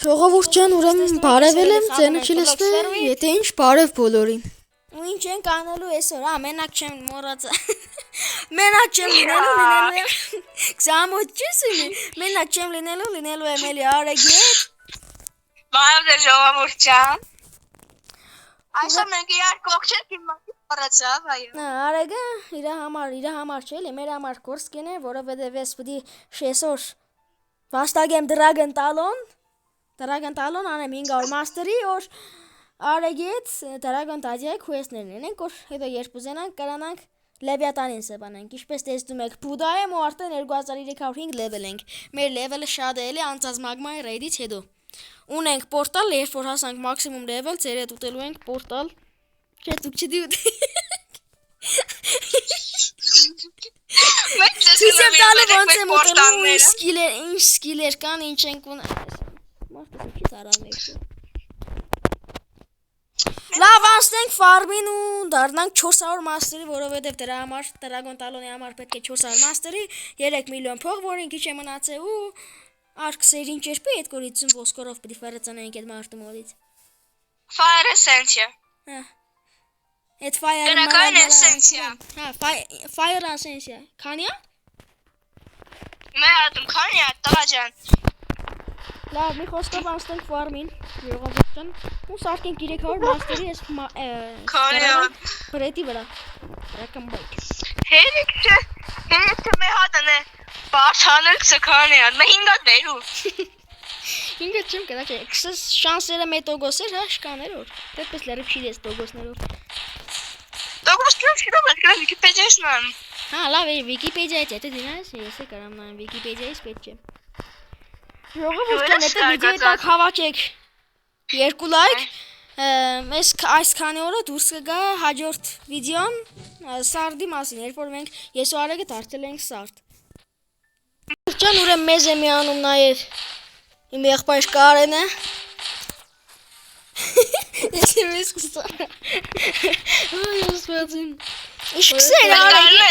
Ժողովուրդ ջան, ուրեմն բարևել եմ, ձենը չլսվի, եթե ինչ բարև բոլորին։ Ու ինչ ենք անելու այսօր, մենակ չեմ մոռացա։ Մենակ չեմ լինելու 28 չեսի, մենակ չեմ լինելու եմ էլի Արեգի հետ։ Բարև ժողովուրդ ջան։ Այսօր մենք իրար կողքենք իմ մոռացավ, այո։ Արեգը իր համար չէ, մեր համար կորս կենե, որովհետև ես պիտի շեսօր վաստակեմ Dragon Talon անեմ 500 մաստերի, որ Արեգի հետ Dragon Talon quest-ներ լինենք, որ հետո երբ ուզենանք կրանանք Լևիաթանին սեփանենք, ինչպես տեսնում եք, Բուդա եմ ու արդեն 2305 level ենք։ Մեր level-ը շատ է էլի անցած մագմայի raid-ից հետո։ Ունենք պորտալ, երբ որ հասանք մաքսիմում level, ձեր հետ ուտելու ենք պորտալ։ Չէ, դուք չդիուտ։ Ցույց տալու ոնց եմ ուտելու, ինչ սկիլեր կան, ինչ ենք ունել։ Մարդը չի տարանել։ Լավ, անցնենք ֆարմին ու դառնանք 400 մաստերի, որովհետև դրա համար Dragon Talon-ի համար պետք է 400 մաստերի, 3 միլիոն փող, որին քիչ է մնացել ու Արքսերին ճերպի այդ կորիցում ոսկորով պիտի ֆարացանենք այդ մարդու մոտից։ Fire Essence։ Այդ Fire Գրական Essence։ Fire Essence։ Քանի՞ա։ Մերադում քանի՞ա, տղա ջան։ Լավ, մի խոսքով անցնենք ֆարմին, ժողովուրդ ջան, ու սարքենք 300 մաստերի այս բրետի վրա։ Ռակամբայք։ Հերիքը մեր հատն է, բարձանենք սքանի ան, մե 5-ատ վերու։ 5-ատ չեմ կնա չէ, կսես շանսերը մետ տոգոսեր, շկաներոր, դեպպես լերիվ շիրես տոգոսներով։ Տոգոսներով շիրով է կրան Վիկիպեդիայից նան։ Լավ է, Վիկիպեդիայից եթե դինայս, ես է կարամ նան Վիկիպեդիայից պետ չեմ։ Ժողովուրդ ջան, եթե վիդեոյի տակ հավաքեք 2 լայք, այս քանի օրը դուրս կգա հաջորդ վիդեոն սարդի մասին, երբ որ մենք ես ու Արեգը դարձել ենք սարդ։ Ջան, ուրեմն մեզ է միանում նաև իմ եղբայր Կարենը։ Ես ես կսա։ Ես վազին։ Իշքսեր Արեգի։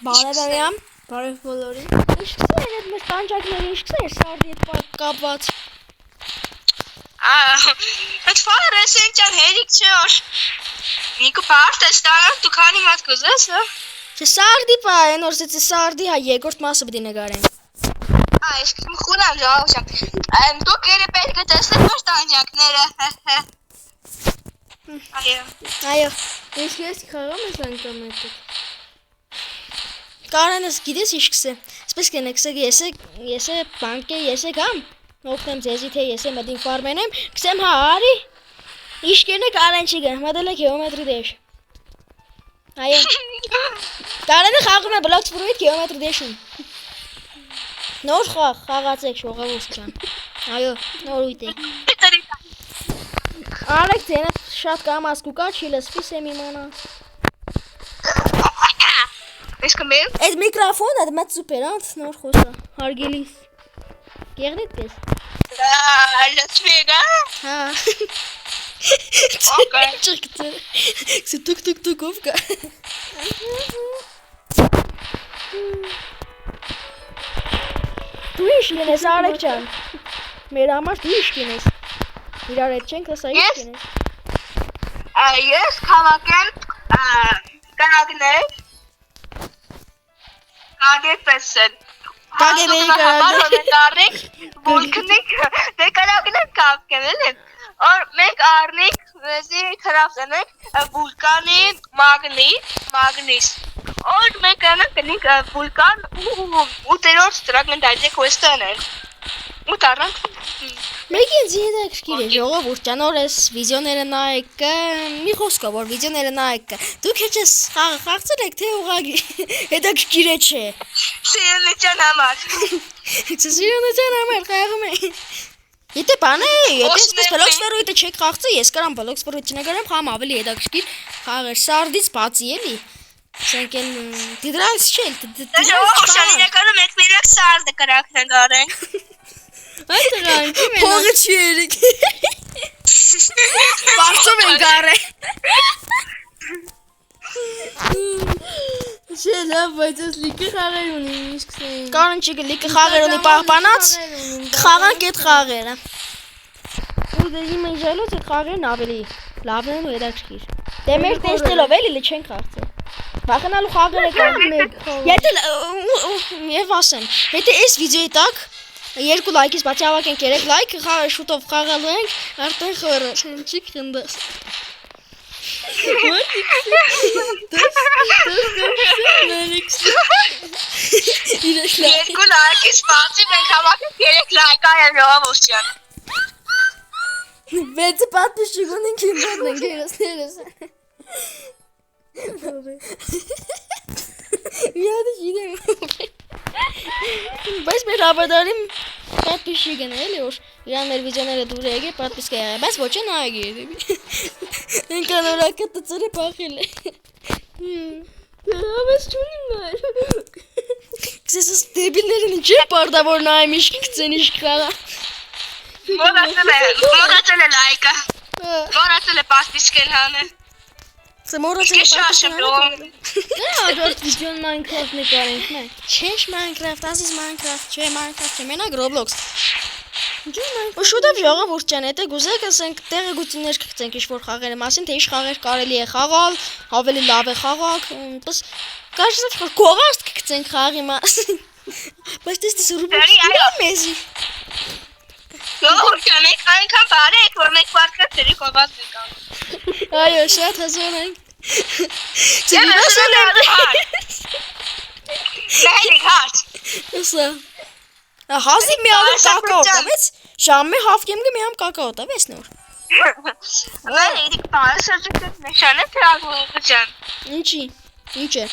Բարև բարև բոլորին։ Իշքսեր այդ մեր տանջակները, իշքսեր սարդի հետ կապված։ Այդ Fire Essence-ն հերիք չէ, որ Նիկո բարդ է ստանալ, դու քանի մատ կուզես, հա։ Չէ, սարդի պա, այն որ սեցի սարդի հա երկրորդ մասը պիտի նկարենք։ Այս խունամ ժողովուրդ։ Դու կերը պետք է տեսնեք մեր տանջակները։ Այո, ես խաղամ ես անգամ այդ։ Կարենս գիտես իշքսե։ Սպես կենեքսեք ես է բանկե ես է կամ օգնեմ ձեզի թե ես է մտին ֆարմենեմ, քսեմ հա արի։ Իշքերնը Կարեն չի գա, մտել է կիլոմետրի դեշ։ Այո։ Կարենը խաղում է Bloxburg-ից կիլոմետրի դեշում։ Նոր խաղացեք ժողովուրդ ջան։ Այո, նոր ուտեք։ Արեք ձենը շատ կամաց կուկա չի լսվի սեմ իմանա։ Ես կմեմ։ Այդ միկրոֆոնը դմած սուպեր անց նոր խոսա, հարգելիս։ Գեղնիտ կես։ Լսվեգա։ Հա։ Okay. Կսե տուկ ով կա։ Դու իշ կենես Արեգ ջան։ Մեր համար դու իշ կենես։ Իրար հետ չենք լսա իշ կենես։ Ես քաղաքեմ կնագներ։ Կագեպեսեն։ Կագեպեսեն։ Վոլկնիկ դեկարակներ կապկեն էլի։ Or մենք առնենք վեզի քրաֆտենք վուլկանի մագնիս։ Or մենք անենք վուլկան ու տերոց Dragon Talon quest-ն։ Ու դառնանք Մեկին զիդակշկիր է ժողովուրդ ջան, որ այս վիդեոները նայեք, մի խոսքով որ վիդեոները նայեք, դուք հեչես խաղացել եք թե ուղղակի հետաքրքիր է չէ։ Սիրունության համար։ Սիրունության համար խաղում է։ Եթե բան է, եթե այսպես Bloxburg-ը չեք խաղացել, ես կարամ Bloxburg-ը չնկարեմ, խամ ավելի հետաքրքիր խաղեր սարդից բացի էլի։ Սենք էլ դիդրանց չէ, դրանց շանինականում եք մերակ սարդը կրակն գարենք։ Այդ ռանքի մենակ փողը չի երիկ։ Բարձում են գարը։ Չէ, լավ, բայց ես լիքը խաղեր ունի, ինչ կսեին։ Կարան չի գլիկը խաղեր ունի պահպանած, խաղանք այդ խաղերը։ Ու դե իմ իջալուց այդ խաղերն ավելի լավն են ու հետաքրքիր։ Դե մեր տեսնելով էլի լի չենք խաղցել։ Բախանալու խաղերը կան։ Եթե եւ ասեմ, եթե այս վիդեոյի տակ 2 լայքից բացի հավաքենք 3 լայք, խաղը շուտով խաղալու ենք, արդեն խորը չենք խնդրես։ Երկու լայքից բացի մենք հավաքենք 3 լայք այլ ժողովուրդյան։ Վեցը պատմիշիկ ունենք ինքնոտ ենք երեսներս։ Միադի շիդեմ։ Բայց մեր հավադարին պատմիշիկ են էլի, որ իրան մեր վիդեոները դուր եկե պատմիսկա եղե, բայց ոչ են այգի է։ Ինքան օրակը տծրի պախել է։ Հավես չունիմ նայր։ Կսեսս դեբիլներն ինչ է պարդավոր նայմ իշկ կծեն իշկ խաղա։ Մորացել է լայկը, մորացել է պատմիսկել հանը։ Մորացել է պատմիսկել։ Ադորդ վիդեոն Minecraft նկարենք մենք։ Չէ, Minecraft, ասես Minecraft, չէ, Minecraft չէ, մենակ Roblox։ Ու շուտով ժողովուրդ ջան, եթե գուզեք ասենք տեղեկություններ կգցենք ինչ-որ խաղերի մասին, թե ինչ խաղեր կարելի է խաղալ, ավելի լավ է խաղալ, պես կարծես որ կողաստ կգցենք խաղի մասին։ Բայց դες Roblox մեզի։ Ժողովուրդյան եք այնքան բարի եք, որ մենք պատկացերի կողած ենք անում։ Այո, շատ հզոր ենք։ Ձևասել եմ Նայեք հարց։ Եսա։ Հազի մի ալում կակao տավեց, ժամի հավկեմ գը մի ամ կակao տավեց նոր։ Mən edik bana sözlükdə nəşanə tıraqlığı can. Ինչի, ինչ է։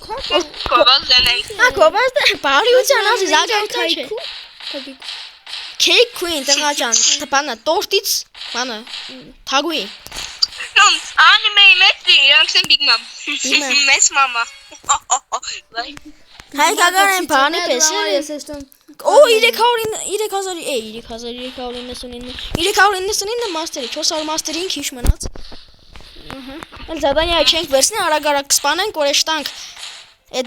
Կովալ դənək։ Հա, կովալ դե, բարի ու ճան ասի, զագանքան չէ։ Cake Queen, տղա ջան, բանը, տորտից, բանը, թագուի։ Նոմ, անիմեի մեծի, իրանք են Big Mom։ Մեծ մամա։ Հայ կագար են բանի պես է։ Ես էստոն։ Օ, 399 մաստերի, 400 մաստերին քիչ մնաց։ Էլ զադանյա չենք վերցնի, արագ կսպանենք, որ էշտանք։ Այդ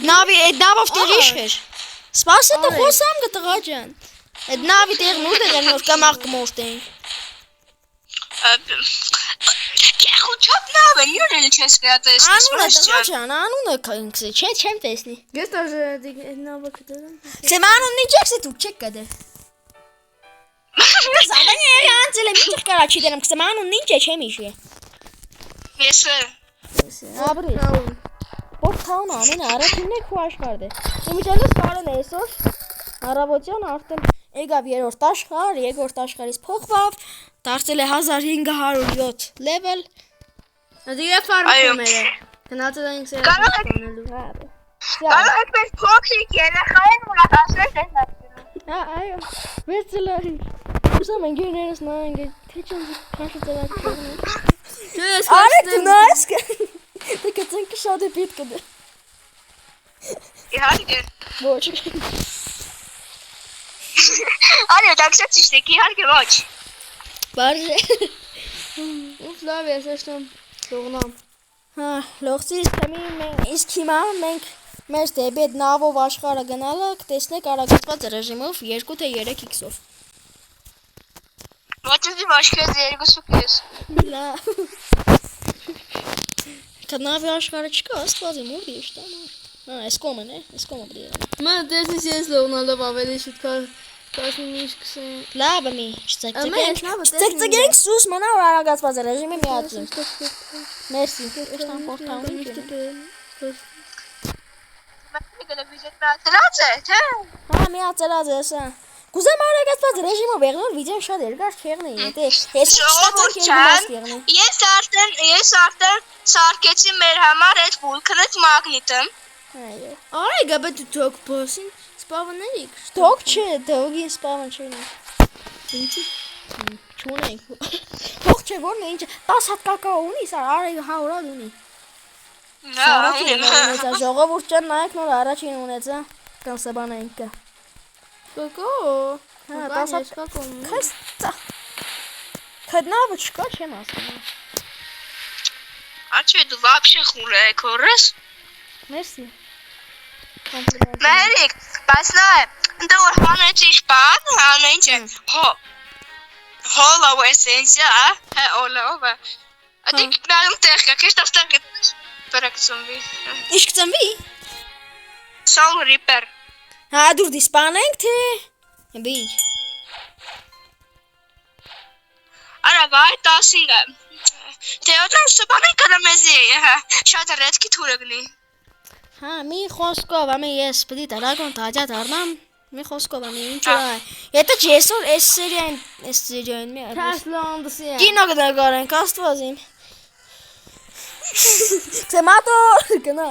նավով տեղ իշխեր։ Սպասը տը խոսամ գ տղա ջան։ Այդ նավի տեղն ուր դեղեն որ կամաղ կմորտենք։ Կեղուչապ նավ են, յուրել չես կրատես, Անունը տղա ջան, անունը կնքսի, չեմ տեսնի։ Ես тоже նավը կտեմ։ Սեմ անունն ինչ եք դու չեք կդե։ Զադանյա երի անցել եմ ինչ կարա չի դերեմ, կսեմ անունն ինչ է չեմ իշի։ Եսը։ Աբրի։ Պորտաուն ամեն առաջինն է քու աշխարհ է։ Իմիջալս կարեն է այսօր առավոտյան արդեն եկավ երրորդ աշխարհ, երկրորդ աշխարհից փոխվավ, դարձել է 1507 level։ Դե ֆարմում է։ Գնացել ենք սրանալու։ Կարող եք մեզ փոքրիկ երեխային ուրախացնել դες նացնում։ Հա, այո։ Վերցրել։ Ուսամ ընկերներս նայենք, թե չեն քաշել։ Ես Արեք նայես։ Դե կցենք շատ է պիտ կդե։ Իհարկե։ Ոչ։ Արի, դակսած իշտեք, իհարկե ոչ։ Բարժե։ Ուֆ լավ ես էստոն թողնամ։ Հա, լողցից թեմի իսկ հիմա մենք մեր դեպի այդ նավով աշխարհը գնալը կտեսնեք արագացված ռեժիմով 2 թե 3x-ով։ Ոչինչ ոչքեզ երկուսուքես։ Լավ։ Կնավի աշխարհը չկա, աստված իմ ուր դիշ տամ։ Հա, այս կոմն է, այս կոմը դի։ Մա դեսից ես լողնալով ավելի շուտ կասնի կսեն։ Լավ մի, չծկծկենք սուս մնա որ արագացված ռեժիմի միացին։ Մերսի, էստան պորտաուն։ Դրած է, թե։ Հա, միացած է սա։ Կուզեմ արագացված ռեժիմով եղնոր վիդեոն շատ երկար չեղնի, եթե ես Ժողովուրդ ես արդեն սարքեցի մեր համար այդ վուլքնից մագնիտը։ Այո։ Արի գաբը դու թոք փոսին սպավների։ Թոք չէ, թողի սպավն չունի։ Ինչի։ Չունենք։ Թող չէ որն է ինչ 10 հատ կակao ունի, սա արի 100 հատ ունի։ Նա, Ժողովուրդ ջան, նայեք նոր առաջին ունեցա, կամ սաբանենք։ Կոկո։ Հա, 10 10 հատ կոկո։ Քստա։ Քդնավը չկա, չեմ ասում։ А что, ты вообще хуле корես։ Մերսի։ Մերիկ, բայց նա է, ընդ որ հանեցի բան, հանեն չէ, հոլով էսենցիա, հա, օլով է։ Ադիք նայում տեղ կա, քեշտ ավտեղ գտես բրակցումվի։ Ինչ կծնվի։ Soul Reaper։ Հա դուր դիսպանենք թե։ Բիջ։ Արա վայ տասինը։ Թե օտան սպանեն կրամեզի, շատ ռետքի թուրգնի։ Հա մի խոսքով ամի ես պիտի դարագոն տաջա դառնամ։ Մի խոսքով ամի ինչ է։ Եթե ջեսոր այս սերիային մի արի։ Թասլանդսի։ Կինո կդարգարենք աստվածին։ Ցեմատոր գնա։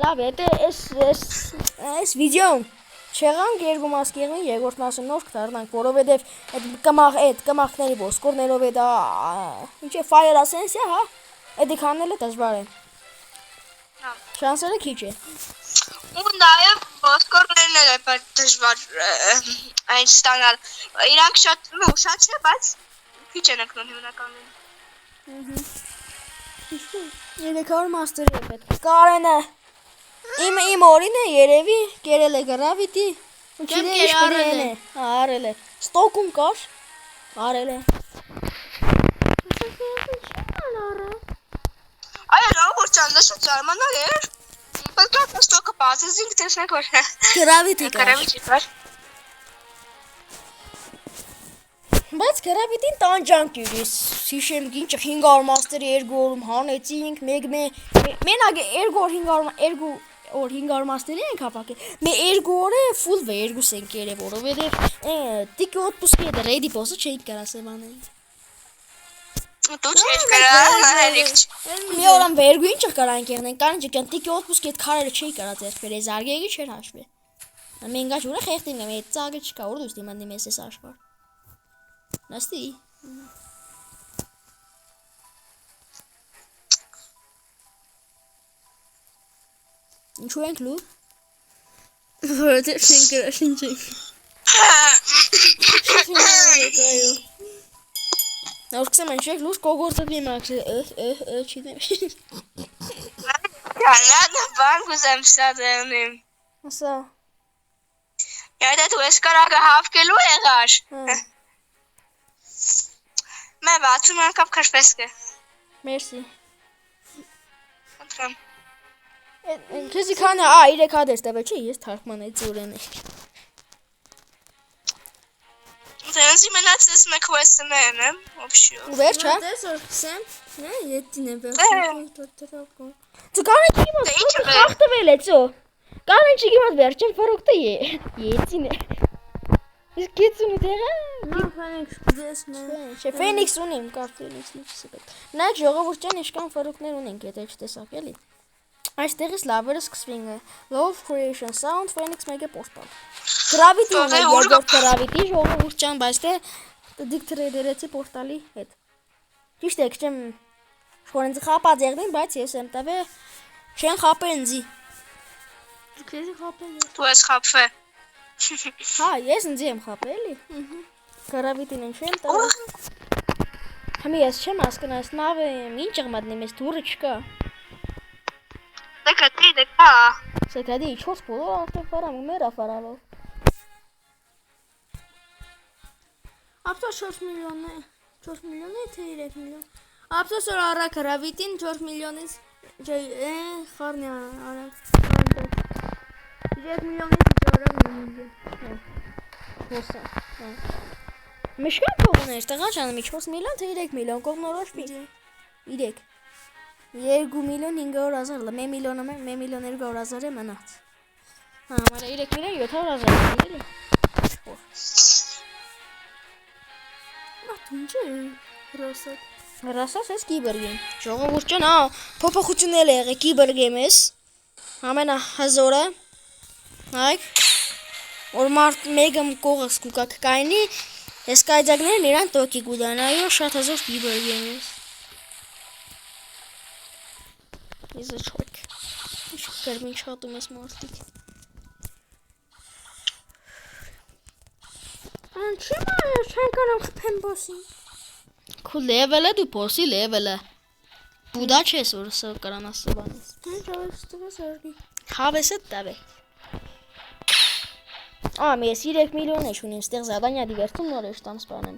Լավ, եթե այս վիդեոն չեղանք երկու մաս կեղնի, երկրորդ մասը նոր կդառնանք, որովհետև այդ կմախների ոսկորներով է դա ինչ է Fire Essence-ը, հա։ Էդի քանելը դժվար է։ Շանսերը քիչ է։ Ու նաև ոսկորներն էլ է դժվար այն ստանալ։ Իրանք շատ ուշاد չէ, բայց քիչ են ընկնում հիմնականում։ 300 մաստերի է պետք։ Կարենը իմ օրին է երևի կերել է գրավիտի։ Չեմ արել է։ Արել է։ Ստոկում կար։ Արել է։ Այո, որ ճանդաշը ճարմանալ էր։ Բայց դա ստոկը բացեցինք, տեսնենք որ Գրավիտի կար։ գրավիչի կար։ Բայց գրավիտին տանջանք իրիս։ Հիշեմ ինչ 500 մաստերի 2 օրում հանեցինք, մենակ 2 օր 500 մաստերի ենք հապակել։ Մե 2 օրը full V2 ենք երև, որովհետև տիկի օտպուսկի հետ ռեդի բոսը չէինք կարա սեվանել։ Դու չես կարա Մի օրան V2 ինչ կարանք եղնենք, կան ջկան տիկի օտպուսկի հետ քարերը չէի կարա ձեռք բերել, զարգեգի չէր հաշվել։ Մենք аж ուրա խեղտին եմ, այդ ծագը չկա, որ դուստի մանդի մեզ էս աշխար։ Նստի։ Ինչու ենք լու։ Որտե՞ղ շեն գրաշին չենք։ Նոր կսեմ ենք լուր կողորտվի մաքսի չիդեմ։ Կանադա բան գուզեմ շատերնիմ։ Ասա։ Եթե դու ես կարագը հավկելու եղար։ Մե 60 անգամ քաշպես կը։ Մերսի։ Անդրամ։ Քեզի քանը 3 հատ էստեղ չէ, ես թարգմանեցի ուրեն է։ Դրանցի մնացած մեկ quest-ն է, вообще։ Ու վերջ, հա։ Տեսոր քսեմ, նա ետին է վերջին տոտերակո։ Դու կանեք իմաս Ինչ է։ խախտվել է ծո։ Կանեք իմաս վերջին ֆրուկտը ետին է։ Իսկ կեցունի տեղը։ Նա ֆենիքս դեսնե։ Չէ, Ֆենիքս ունիմ, կար Ֆենիքսի հետ։ Նայեք ժողովուրդ ջան, ինչքան ֆրուկտներ ունենք, եթե չտեսակ էլի։ Այստեղից լավերը սկսվին է Love Creation Sound Phoenix մեկ է պոստալ։ Gravity ունի երկրորդ Gravity ժողովուրդ ջան, բայց թե դիկտրեդերեցի պորտալի հետ։ Ճիշտ է, չեմ շորենձ խապած եղնին, բայց ես եմ տավե չեն խապել ինձի։ Քեզի խապել։ Դու ես խապվե։ Հա, ես ինձի եմ խապել էլի։ Gravity-ն ինչ եմ տա։ Համի ես չեմ հասկանում, այս նավը ինչ եղմատնի մեզ դուրը չկա։ Դեկա։ Սեկադի 4 բոլոր արդեն ֆարամ մեր աֆարալով։ Ապսոս 4 միլիոն է։ 4 միլիոն է թե 3 միլիոն։ Ապսոս որ արա գրավիտին 4 միլիոնից խառնի արա։ 3 միլիոնից արա միլիոն։ Հոսա։ Միշկան փողներ, տղա ջան, 4 միլիոն թե 3 միլիոն կողնորոշ մի։ 3 2 միլիոն 500,000, 1 միլիոն 200,000 է մնաց։ Հա, մարա 3 միլիոն 700,000 էլի։ Ինչ է ռոսը։ Ռասաս էս կիբերգեմ։ Ժողովուրդ ջան, փոփոխություններ է եղել կիբերգեմ էս։ Ամենահզորը։ Նայեք։ Որ մարդ մեկը կողս կուկակ կայնի, այս կայծակներն իրան տոկի կուդան, այո, շատ հզոր կիբերգեմ էս։ Իզը չոք։ Ինչ կերմին չատում ես մարդիկ։ Չեն կարամ խփեմ բոսին։ Քու լևելը դու բոսի լևելը։ Բուդա չես որ սա կարան ասաբանես։ Ինչ ավեստուս արգի։ Հավեսը տավե։ Ես 3 միլիոն է ունեմ, ստեղ զադանյա դիվերտում նոր է շտամ սպանեմ։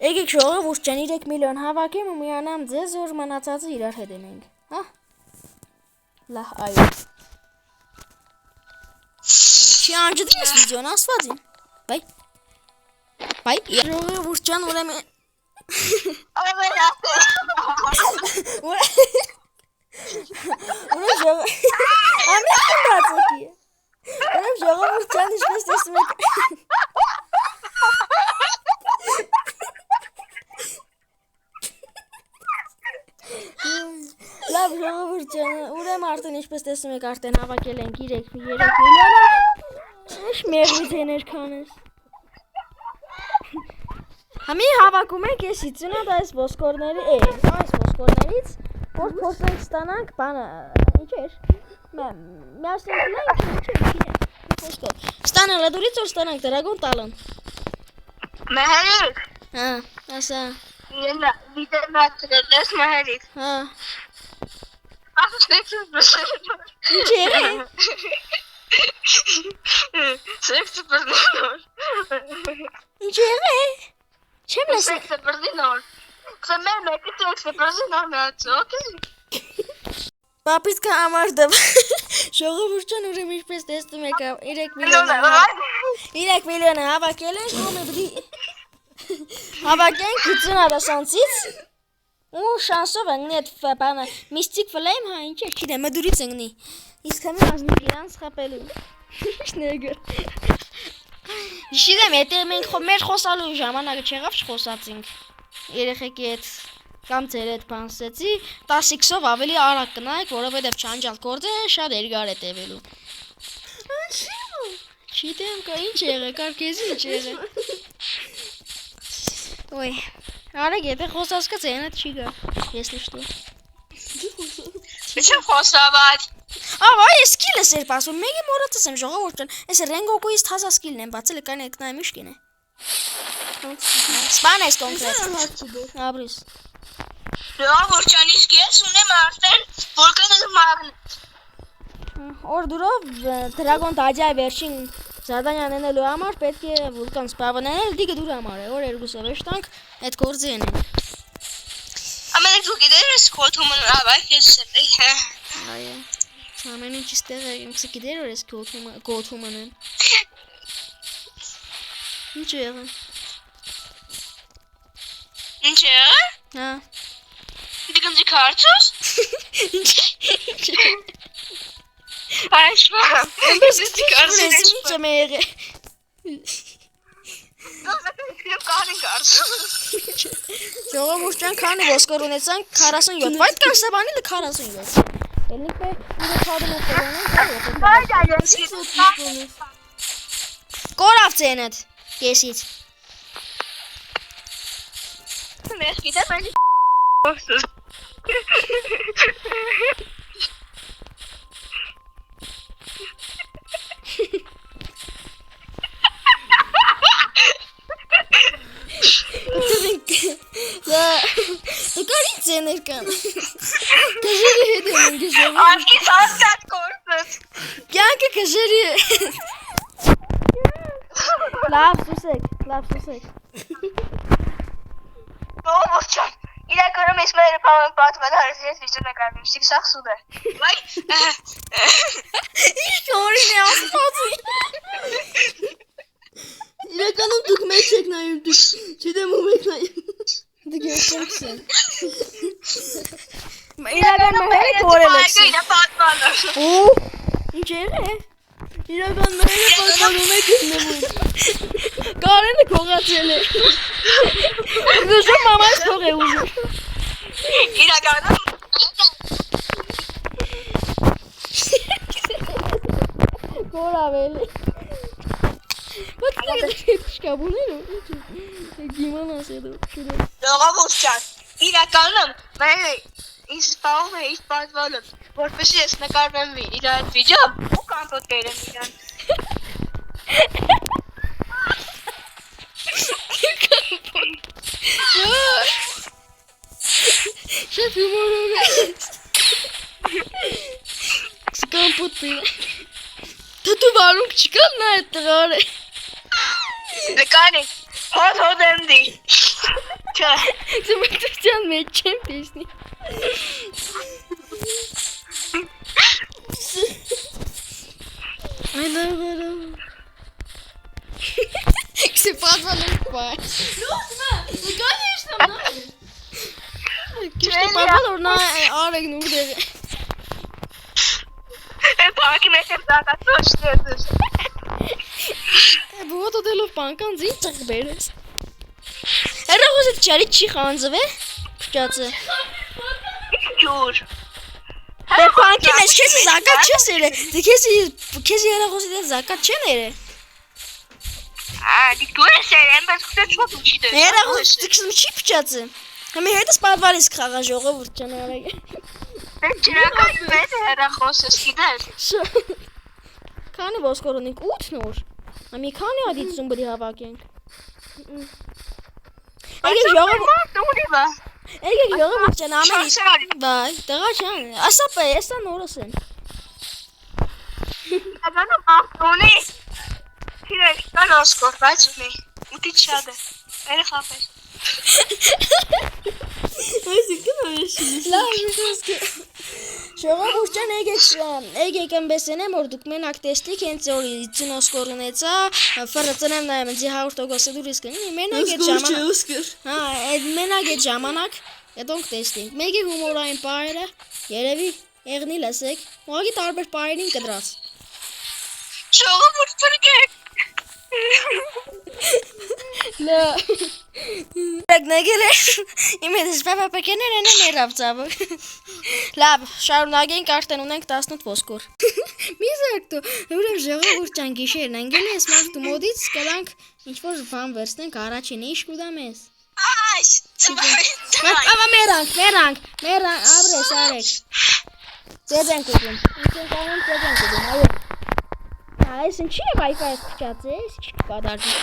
Եկեք ժողովուրդ ջան 3 միլիոն հավաքեմ ու միանամ ձեզ որ մնացածը իրար հետ ենք, հա։ Լավ, այո։ Չի անջդի ես վիդեոն ասվածին։ Բայ, ժողովուրդ ջան ուրեմն Ուրեմն ժողովուրդ ջան ինչպես տեսնում եք Լավ ժողովուրդ ջան, ուրեմն արդեն ինչպես տեսնում եք արդեն հավաքել ենք 3 միլիոնը Ինչ մեղմից է ներքանես Համի հավաքում ենք ես իցունատ այս ոսկորներից որ փորձենք ստանանք բանը ինչ էր միասին գնանք ինչ էր Ստանալը դուրից որ ստանանք դրագոն տալն Մեհերիկ Հա, ասա Ենա վիդեոմատրել ես մեհերիկ Հա Ասնեք Ինչ եղե Սեքսը պրդինոր Ինչ եղե Չեմ լսել Սեքսը պրդինոր Սա մեր մեկը սեքսը պրդինոր միացը, օքեյ Պապից կա համար դվ Ժողովուրդ ջան ուրեմն ինչպես տեսնում եք 3 միլիոնը հավաքել ենք ու մենք հավաքենք 50 սանցից ու շանսով ընկնի այդ բանը միստիկ ֆլեյմ հա ինչ է չգիտեմ մդուրից ընկնի իսկ համի ազնիք իրան սխապելու շնեգր Չգիտեմ եթե մենք մեր խոսալու ժամանակը չեղավ չխոսացինք երեխեքի հետ կամ ձեր հետ բանսեցի 10x-ով ավելի արագ կնայեք, որովհետև չանջալ գործը շատ երկար է տևելու։ Չգիտեմ, կա ինչ եղե, կար քեզի ինչ եղե։ Ոյ, արեք, եթե խոսած կա ձենդ չի գա, если что։ Ինչ խոսավար։ Ահա, ես սկիլը սեր պասում, մեկի մորացած եմ ժողովուրդ ջան, այս Ռենգոկուից թազա սկիլն եմ բացել, կան եք նայ միշկին է։ Սպան ես կոնկրետ։ Աբրիս։ Ժողովուրդ ջան, իսկ ես ունեմ արդեն վոլկանը մագնետ։ Որ դուրով դրագոն տաջայ վերջին զադանյան ենելու համար պետք է վոլկան սպավանել, դիգը դուր համար է, որ երկուսը վեշտանք այդ գործը ենենք։ Ամենեք դու գիտեր ես կոթումը ավայք ես սեպեի, հա։ Այո, ամեն ինչ իստեղ է, ինքսը գիտեր որ ես կոթումը նեմ։ Ինչ եղը։ Ինչ եղը։ Հա։ Դիգնձի կարծոս։ Ինչ Այշվամ, դիգնձի կարծոս։ Ինչ եմ եղը։ Կարին կարծոս։ Ժողովուրդ ջան, քանի ոսկոր ունեցանք 47, բայց կան սաբանիլը 47։ Ելնիկ է իրը քարում է տողանեն, կորավ ծենդ, կեսից։ Ես գիտեմ, այն Կարին ծեներ կան։ Կժերի հետ եմ ընգի ժողովուրդ։ Արկի սաստատ կորսս։ Կյանքը կժերի է։ Լավ սուսեք։ Ժողովուրդ ջան, իրականում ես մեր պատմել հարս ես վիճնակարգում, շիկ սաղ սուդ է։ Վայ։ Ինչ օրին է ասվածի։ Իրականում դուք մեծ եք նայում, դուք չդեմ ում եք նայում։ Դուք երկրքս են։ Իրական մհերը կորել եք։ Իրա պատմանը։ Ու, ինչ եղե։ Իրական մհերը պատմանում եք նմում։ Կարենը կողացել է։ Ուզում մամայս փող է ուզում։ Իրականում Կորավել է։ Բայց շկաբուներ ու գիման ասել ու շուրը։ Ժողովուրդ ջան, իրականում մեր ինձ սպաում է իր պատվալը, որպեսզի ես նկարվեմ իր այդ վիդեոյում ու կամպոտ կերեմ իրան։ Շատ հումորով է։ Սկամպոտ կոմպոտ բեր։ Դու վարունք չկալ նա այդ տղարը։ Լկանի, հոտ եմ դի։ Չէ։ Զմտության մեջ չեմ տեսնի։ Այլավարը։ Քսի պատվալում պայ։ Լկանի իշտամ նա։ Քշտը պատվալ օրնա արեգն ուր դեղը։ Պակի մեջ եմ զակատոչ դեզուս։ Բուղոտ ոտելով պանկան զին ծղ բերես։ Հեռախոս էտ չարի չի խանձվ է։ Պշճացը։ Ջուր։ Դե պանքի մեջ քեզի զակատ չես երը։ Դե քեզի հեռախոս էտ զակատ չեն երը։ Դիք դու ես եմ, բայց քուտե չոտ ուչի դες։ Հեռախոս դիքսում չի պշճացը։ Համի հետս պատվալիս կխաղա ժողովուրդ չան արագ։ Չրակայ մեծ հեռախոսս գիտես։ Քանի ոսկոր ունենք 8 նոր։ Համի քանի ադիտ զումբրի հավաքենք։ Եկեք ժողովուրդ։ Եկեք ժողովուրդ չան ամենի։ Բայ, տղա չան։ Ասա պե, էսա նորս են։ Ագանա մախտոնի։ Իրեք, կան ոսկոր, բայց ունի։ Ուտի չադ է։ Երեխապեր։ Այս կնայես։ Լավ, ոսկե։ Ժողովուրդ ջան, եկեք ըմբեսենեմ, որ դուք մենակ տեսնիք հենց որ ծնոսկոր ունեցա, ֆրծնեմ նայեմ ինձ 100% դուրս կնի, մենակ այդ ժամանակ։ Օսկար։ Հա, այդ մենակ այդ ժամանակ հետոնք տեսնենք։ Մեկի հումորային պայերը, երևի եղնի լսեք, ուղղակի տարբեր պայերին կդրած։ Ժողովուրդ փրկեք։ Լավ։ Նեգել է։ Իմ հետ սպապապակեներ են ներավ ծավը։ Լավ, շարունակենք արդեն ունենք 18 ոսկոր։ Մի զարկտո, ուրեմ ժողովուրդ ջան գիշերն անգել ես մարդու մոդից կլանք ինչ-որ բան վերցնենք առաջին ինչ կուտամ ես։ Այս, Ավա մերանք, ապրես արեք։ Ձեզ ենք ուտում, ինձ ենք անում ձեզ ենք ուտում, այո։ Այս ինչի է վայկայս կճացես, ինչ կկադարդի։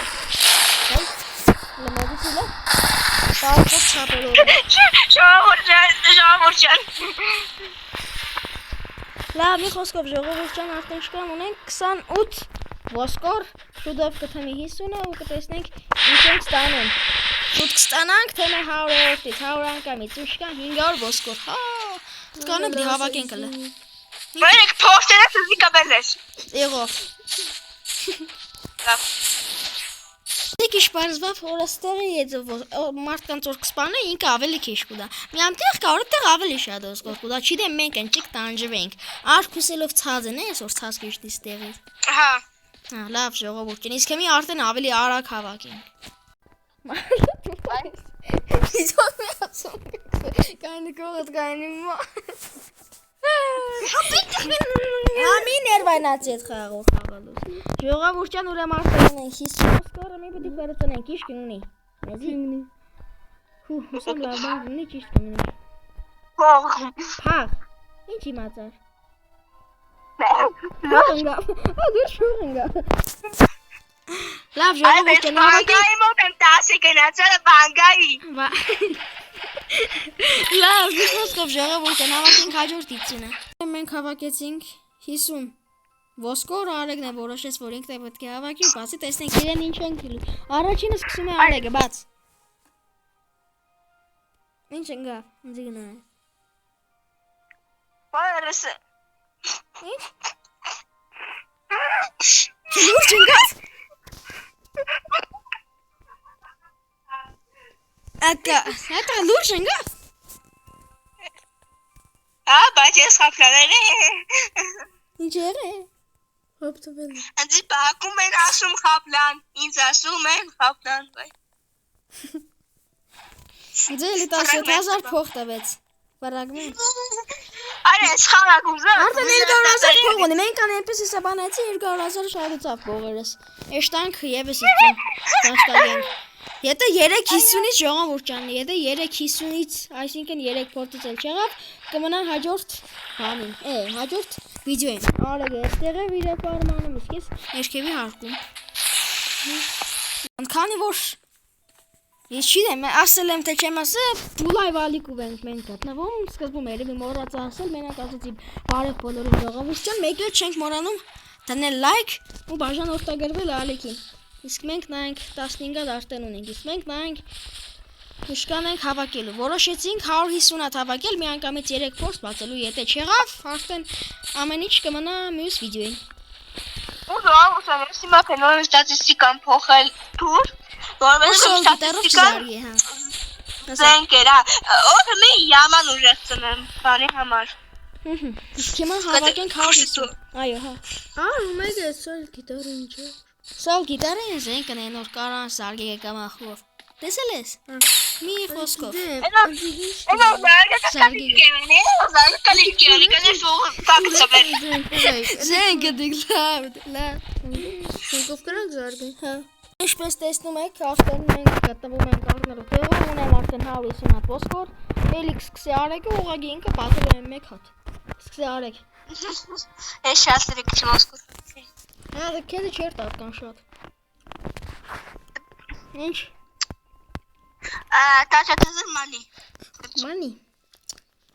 Լմոդից իլը, պարպոք չապելով։ ժողովուրդ ջան։ Լավ, մի խոսքով ժողովուրդ ջան արդեն շկան ունենք 28 ոսկոր, շուտով կթեմի 50-ը ու կտեսնենք ինչ ենք ստանում։ Շուտ կստանանք թեմը 100-ից 100 անգամից ու շկան 500 ոսկոր։ Հա, տկանը բդի հավաքենք հլը։ Մերեք փորձերը սզի կաբերես։ Եղով։ Լավ։ Դեք իշպարզվավ որաստեղի մարդկանց որ կսպանը ինքը ավելի քիչ կուտա։ Մի ամտեղ կա որ այդտեղ ավելի շատ ոսկոր կուտա, չի դե մենք ընճիկ տանջվենք։ Արքուսելով ցածն է, այսօր ցած քիչտից տեղից։ Հա։ Հա, լավ ժողովուրդ ջան, իսկ հիմա արդեն ավելի արագ հավաքենք։ Իդոս մի ասում։ Կայնի կողդ կայնի մա։ Համի ներվայնացի այդ խաղով խաղալուց։ Ժողովուրդ ջան, ուրեմն արդեն ունենք 50 ոսկորը, մի պիտի վերցնենք, ինչ կունի։ Մեզի։ Հուսամ լավ բան ունի, ճիշտ կունի։ Փաղ։ Ինչ իմացար։ Շուրնգա։ Դու շուրնգա։ Լավ ժողովուրդ ջան, բանգայի մոտ եմ 10 գնացել բանգայի։ Լավ, մի խոսքով ժողովուրդ ջան, հավաքենք հաջորդ իցինը։ Մենք հավաքեցինք 50 ոսկոր, Արեգն է որոշեց, որ ինքն է պետք է հավաքի, բացի տեսնենք իրեն ինչ են քիլու։ Առաջինը սկսում է Արեգը, բաց։ Ինչ ընկա, ինձ գնա։ Բարս։ Ինչ։ Լուրջ ընկաս։ Ակա լուրջ ընկաս։ Բայց ես խապլանել Ինչ եղե։ Հոպտվել։ Անձի բակում են ասում խապլան, ինձ ասում են խապլան, բայ։ Ձելի 17000 փող տվեց։ Բարագնեն։ Արա ես խաղակում զա։ Արդեն 200,000 փող ունի, մենք անայնպես հեսաբանեցի 200,000 շահուծավ փողերս։ Էշտանք եւս իջին։ Բաշտագենք։ Եթե 350-ից ժողովուրդ ջան, եթե 350-ից, այսինքն 3 փորձից էլ չեղավ, կմնա հաջորդ բանին, հաջորդ վիդեոին։ Արեգը այստեղ է վիրապարմանը, իսկ ես ներքևի հարկում։ Քանի որ Ես չգիտեմ, ասել եմ թե չեմ ասել, Բուլայ վալիկով ենք մենք գտնվում, սկզբում երևի մոռացա ասել, մենակ ասացի բարև բոլորին ժողովուրդյան, մեկ էլ չենք մոռանում դնել լայք ու բաժան օգտագործել ալիքին։ Իսկ մենք նայենք 15-ը արդեն ունենք, իսկ մենք նայենք Իշքան ենք հավաքելու, որոշեցինք 150-ատ հավաքել, միանգամից 3 փորձ բացելու, եթե չեղավ, արդեն ամեն ինչ կմնա մյուս վիդեոյին։ Ուսան, ես հիմա փնորեն ստատիստիկան փոխել թուր, որովհետև ստատիստիկան զենքեր, օդը մի yaman ուժեղ ծնեմ, բանի համար։ Իսկ հիմա հավաքենք 150, այո, հա։ մեկ է սոլ գիտարը ինչ է։ Սալ գիտարը են զենքն են, որ կարան սարգեգը կամ ախով։ Տեսել ես։ Մի խոսքով։ Էնա Զենքը դիք լավ։ Սենկով կրանք զարգեն։ Հա։ Ինչպես տեսնում եք, արդեն մենք գտնվում ենք առնելու տեղում, ունեմ արդեն 150 հատ ոսկոր, էլի սկսի արեգը ուղղակի ինքը պատրել եմ 1 հատ։ Սկսի արեգ։ Ես շատ սրիկ չեմ ոսկոր։ Հա, դա քեզ չէր տական շատ։ Ինչ։ Տաճա դզր մանի։ Մանի։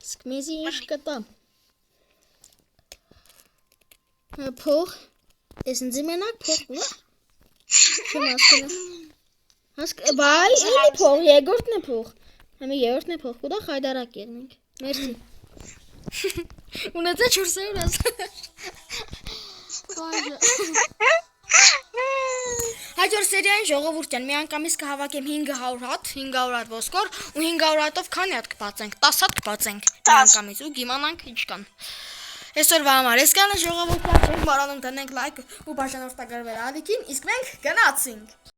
Իսկ մեզի ինչ կտամ։ Փող։ Ես ինձ մենակ փող կուղա։ Չեմ հասկանում։ Բայ, էլի փող, երկրորդն է փող։ Համի երրորդն է փող, կուտա խայդարակ ելնենք։ Մերսի։ Ունեցա 400 Հաջորդ սերիային ժողովուրդյան միանգամից կհավաքեմ 500 հատ, 500 հատ ոսկոր ու 500 հատով քանի հատ կբացենք, 10 հատ կբացենք միանգամից ու կիմանանք ինչ կան։ Այսօրվա համար այսքանը ժողովուրդյան չենք մոռանում դնենք լայք ու բաժանորդագրվել ալիքին, իսկ մենք գնացինք։